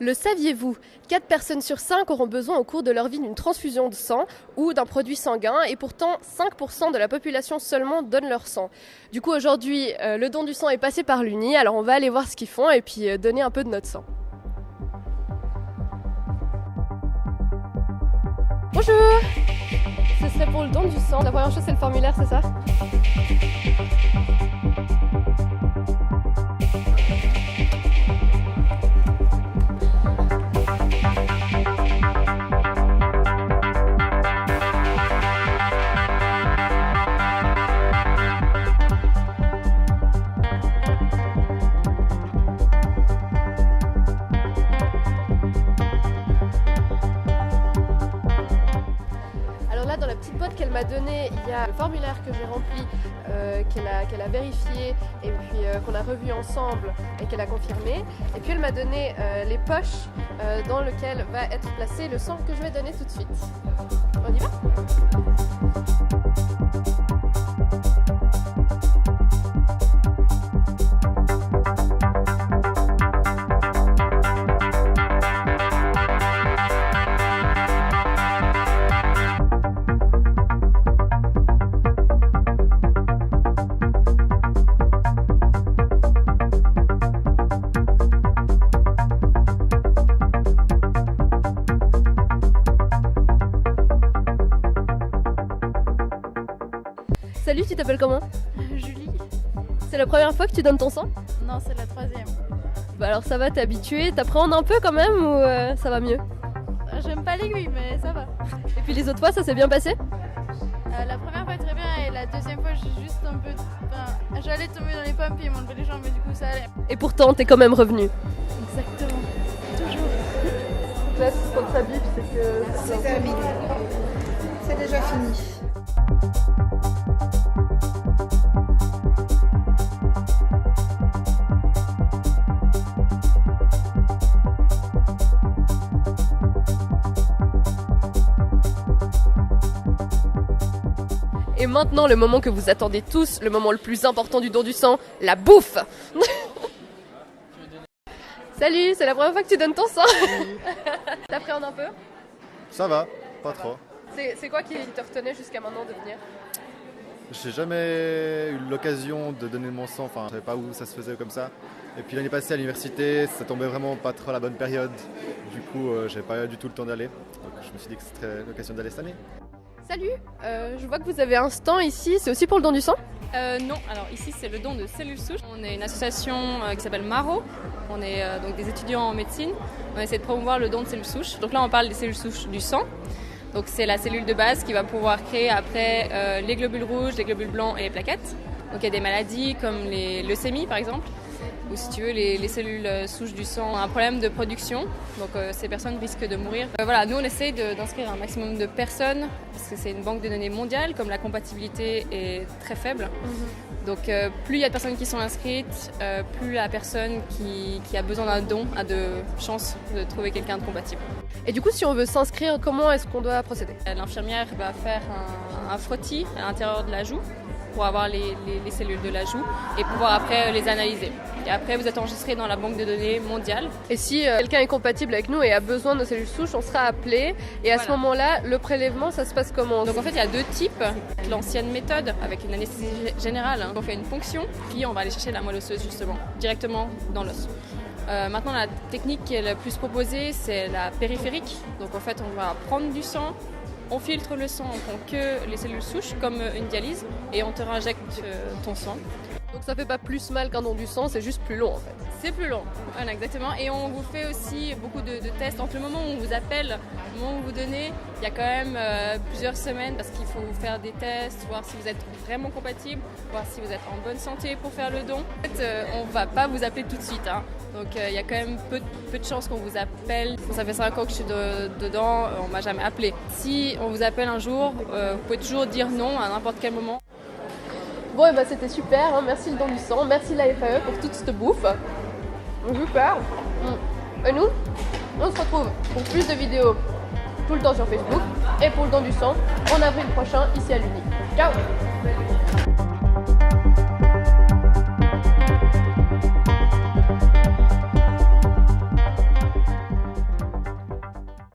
Le saviez-vous? 4 personnes sur 5 auront besoin au cours de leur vie d'une transfusion de sang ou d'un produit sanguin et pourtant 5% de la population seulement donne leur sang. Du coup aujourd'hui le don du sang est passé par l'Uni, alors on va aller voir ce qu'ils font et puis donner un peu de notre sang. Bonjour! Ce serait pour le don du sang. La première chose c'est le formulaire, c'est ça? Dans la petite boîte qu'elle m'a donnée, il y a le formulaire que j'ai rempli, qu'elle a vérifié et puis qu'on a revu ensemble et qu'elle a confirmé. Et puis elle m'a donné les poches dans lesquelles va être placé le sang que je vais donner tout de suite. On y va ? Salut, tu t'appelles comment? Julie. C'est la première fois que tu donnes ton sang? Non, c'est la troisième. Bah alors ça va, t'es habituée, t'appréhendes un peu quand même ou ça va mieux? J'aime pas l'aiguille, mais ça va. Et puis les autres fois, ça s'est bien passé? La première fois très bien et la deuxième fois, j'ai juste un peu... Enfin, j'allais tomber dans les pommes puis ils m'ont enlevé les jambes, mais du coup ça allait. Et pourtant, t'es quand même revenu. Exactement. Toujours. Là, quand ça bip, c'est que... C'est terminé. C'est déjà fini. Et maintenant, le moment que vous attendez tous, le moment le plus important du don du sang, la bouffe. Salut, c'est la première fois que tu donnes ton sang. T'appréhendes un peu? Ça va, pas trop. C'est quoi qui te retenait jusqu'à maintenant de venir? J'ai jamais eu l'occasion de donner mon sang, enfin je savais pas où ça se faisait comme ça. Et puis l'année passée à l'université, ça tombait vraiment pas trop à la bonne période. Du coup, j'avais pas du tout le temps d'aller. Donc je me suis dit que ce serait l'occasion d'aller cette année. Salut, je vois que vous avez un stand ici, c'est aussi pour le don du sang? Non, alors ici c'est le don de cellules souches. On est une association qui s'appelle Maro. On est donc des étudiants en médecine. On essaie de promouvoir le don de cellules souches. Donc là on parle des cellules souches du sang. Donc c'est la cellule de base qui va pouvoir créer après les globules rouges, les globules blancs et les plaquettes. Donc il y a des maladies comme les leucémies par exemple, ou si tu veux les cellules souches du sang ont un problème de production, donc ces personnes risquent de mourir. Voilà, nous on essaie d'inscrire un maximum de personnes, parce que c'est une banque de données mondiale, comme la compatibilité est très faible. Donc plus il y a de personnes qui sont inscrites, plus la personne qui a besoin d'un don a de chances de trouver quelqu'un de compatible. Et du coup, si on veut s'inscrire, comment est-ce qu'on doit procéder? L'infirmière va faire un frottis à l'intérieur de la joue pour avoir les cellules de la joue et pouvoir après les analyser. Et après, vous êtes enregistré dans la banque de données mondiale. Et si quelqu'un est compatible avec nous et a besoin de nos cellules souches, on sera appelé. Et à ce moment-là, le prélèvement, ça se passe comment? Donc en fait, il y a deux types. L'ancienne méthode avec une anesthésie générale, on fait une ponction, puis on va aller chercher la moelle osseuse justement, directement dans l'os. Maintenant, la technique qui est la plus proposée, c'est la périphérique. Donc en fait, on va prendre du sang, on filtre le sang, on prend que les cellules souches, comme une dialyse, et on te réinjecte ton sang. Donc ça fait pas plus mal qu'un don du sang, c'est juste plus long en fait. C'est plus long, voilà, exactement. Et on vous fait aussi beaucoup de tests. Entre le moment où on vous appelle, le moment où vous donnez, il y a quand même plusieurs semaines parce qu'il faut faire des tests, voir si vous êtes vraiment compatible, voir si vous êtes en bonne santé pour faire le don. En fait, on ne va pas vous appeler tout de suite. Donc il y a quand même peu de chances qu'on vous appelle. Ça fait 5 ans que je suis dedans, on ne m'a jamais appelé. Si on vous appelle un jour, vous pouvez toujours dire non à n'importe quel moment. Bon, et bah c'était super, hein. Merci le don du sang, merci la FAE pour toute cette bouffe. Super. Et nous, on se retrouve pour plus de vidéos tout le temps sur Facebook et pour le don du sang en avril prochain ici à l'Uni. Ciao!